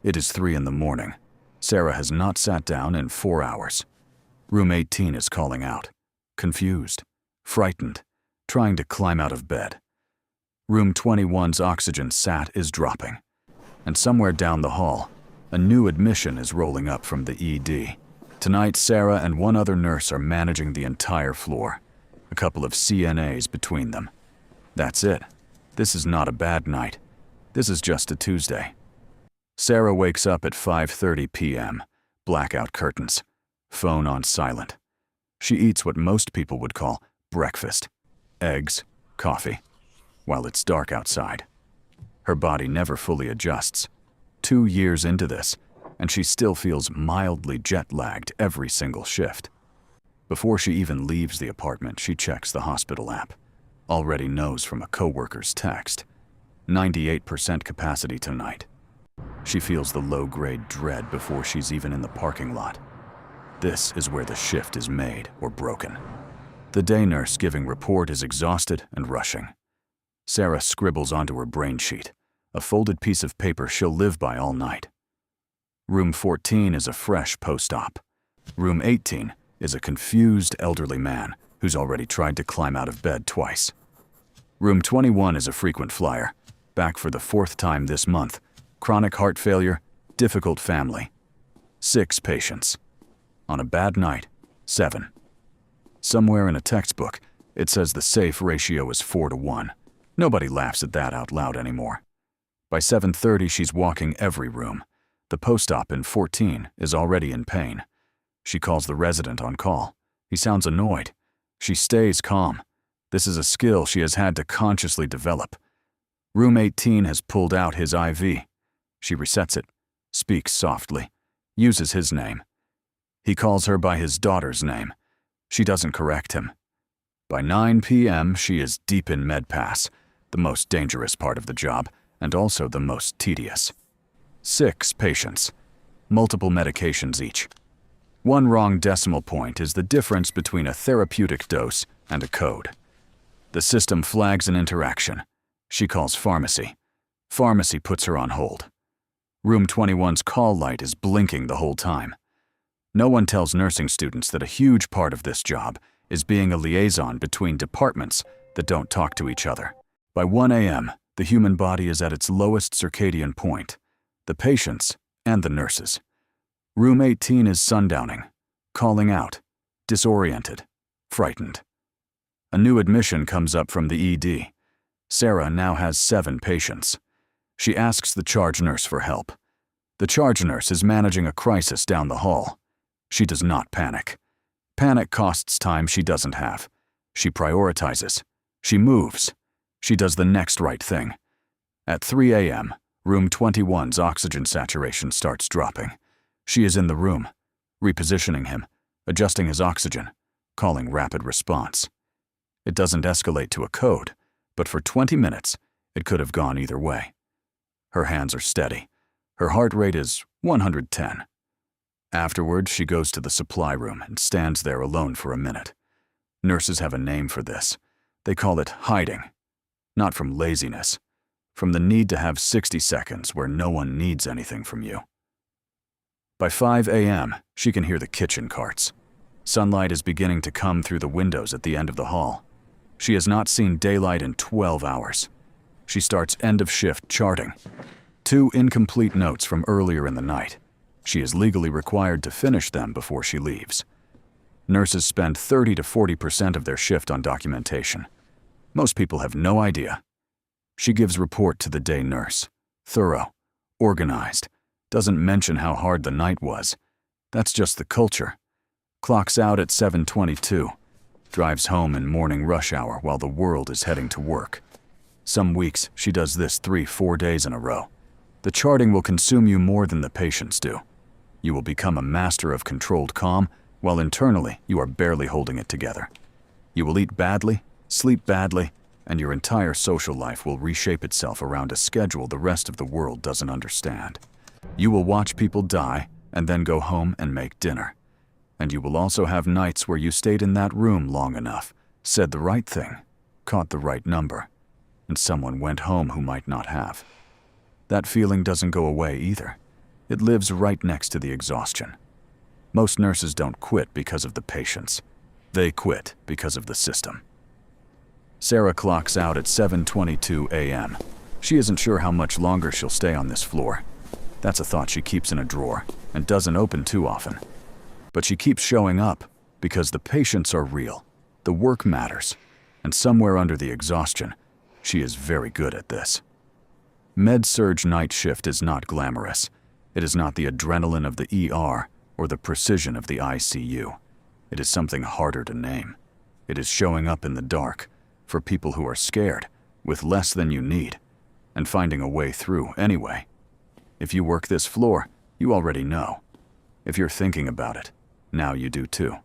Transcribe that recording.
It is 3 in the morning. Sarah has not sat down in 4 hours. Room 18 is calling out, confused, frightened, trying to climb out of bed. Room 21's oxygen sat is dropping. And somewhere down the hall, a new admission is rolling up from the ED. Tonight, Sarah and one other nurse are managing the entire floor. A couple of CNAs between them. That's it. This is not a bad night. This is just a Tuesday. Sarah wakes up at 5:30 p.m., blackout curtains, phone on silent. She eats what most people would call breakfast, eggs, coffee, while it's dark outside. Her body never fully adjusts. 2 years into this, and she still feels mildly jet-lagged every single shift. Before she even leaves the apartment, she checks the hospital app. Already knows from a coworker's text. 98% capacity tonight. She feels the low-grade dread before she's even in the parking lot. This is where the shift is made or broken. The day nurse giving report is exhausted and rushing. Sarah scribbles onto her brain sheet, a folded piece of paper she'll live by all night. Room 14 is a fresh post-op. Room 18 is a confused elderly man who's already tried to climb out of bed twice. Room 21 is a frequent flyer, back for the 4th time this month. Chronic heart failure, difficult family. 6 patients. On a bad night, 7. Somewhere in a textbook, it says the safe ratio is 4-to-1. Nobody laughs at that out loud anymore. By 7:30, she's walking every room. The post-op in 14 is already in pain. She calls the resident on call. He sounds annoyed. She stays calm. This is a skill she has had to consciously develop. Room 18 has pulled out his IV. She resets it, speaks softly, uses his name. He calls her by his daughter's name. She doesn't correct him. By 9 p.m., she is deep in med-pass, the most dangerous part of the job, and also the most tedious. 6 patients, multiple medications each. One wrong decimal point is the difference between a therapeutic dose and a code. The system flags an interaction. She calls pharmacy. Pharmacy puts her on hold. Room 21's call light is blinking the whole time. No one tells nursing students that a huge part of this job is being a liaison between departments that don't talk to each other. By 1 a.m., the human body is at its lowest circadian point. The patients and the nurses. Room 18 is sundowning, calling out, disoriented, frightened. A new admission comes up from the ED. Sarah now has 7 patients. She asks the charge nurse for help. The charge nurse is managing a crisis down the hall. She does not panic. Panic costs time she doesn't have. She prioritizes. She moves. She does the next right thing. At 3 a.m., Room 21's oxygen saturation starts dropping. She is in the room, repositioning him, adjusting his oxygen, calling rapid response. It doesn't escalate to a code, but for 20 minutes, it could have gone either way. Her hands are steady. Her heart rate is 110. Afterwards, she goes to the supply room and stands there alone for a minute. Nurses have a name for this. They call it hiding. Not from laziness, from the need to have 60 seconds where no one needs anything from you. By 5 a.m., she can hear the kitchen carts. Sunlight is beginning to come through the windows at the end of the hall. She has not seen daylight in 12 hours. She starts end-of-shift charting. 2 incomplete notes from earlier in the night. She is legally required to finish them before she leaves. Nurses spend 30 to 40% of their shift on documentation. Most people have no idea. She gives report to the day nurse. Thorough, organized, doesn't mention how hard the night was. That's just the culture. Clocks out at 7:22. Drives home in morning rush hour while the world is heading to work. Some weeks, she does this 3-4 days in a row. The charting will consume you more than the patients do. You will become a master of controlled calm, while internally you are barely holding it together. You will eat badly, sleep badly, and your entire social life will reshape itself around a schedule the rest of the world doesn't understand. You will watch people die and then go home and make dinner. And you will also have nights where you stayed in that room long enough, said the right thing, caught the right number, and someone went home who might not have. That feeling doesn't go away either. It lives right next to the exhaustion. Most nurses don't quit because of the patients. They quit because of the system. Sarah clocks out at 7:22 a.m. She isn't sure how much longer she'll stay on this floor. That's a thought she keeps in a drawer and doesn't open too often. But she keeps showing up because the patients are real, the work matters, and somewhere under the exhaustion, she is very good at this. Med-Surg night shift is not glamorous. It is not the adrenaline of the ER or the precision of the ICU. It is something harder to name. It is showing up in the dark for people who are scared, with less than you need, and finding a way through anyway. If you work this floor, you already know. If you're thinking about it, now you do too.